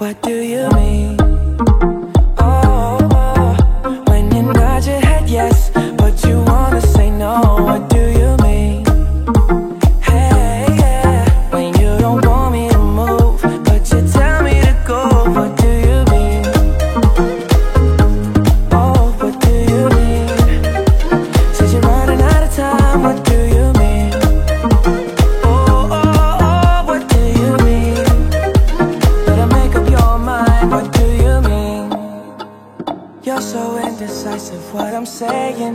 What do you mean? Oh, oh, when you nod your head yes, but you wanna say no. What do you mean? Hey, yeah, when you don't want me to move, but you tell me to go. What do you mean? Oh, what do you mean? Said you're running out of time. What do you mean? Oh, oh, oh, what do you mean? Better make up your mind. What do you mean? You're so indecisive, what I'm saying.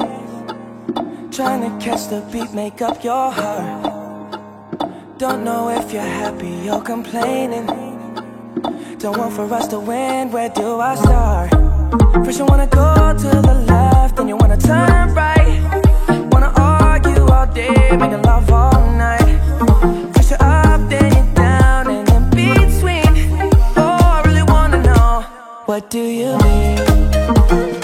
Trying to catch the beat, make up your heart. Don't know if you're happy or complaining. Don't want for us to win, where do I start? First you wanna go to the left, then you wanna turn right. Wanna argue all day, making love all night. First you're up, then you're down, and in between. Oh, I really wanna know, what do you mean?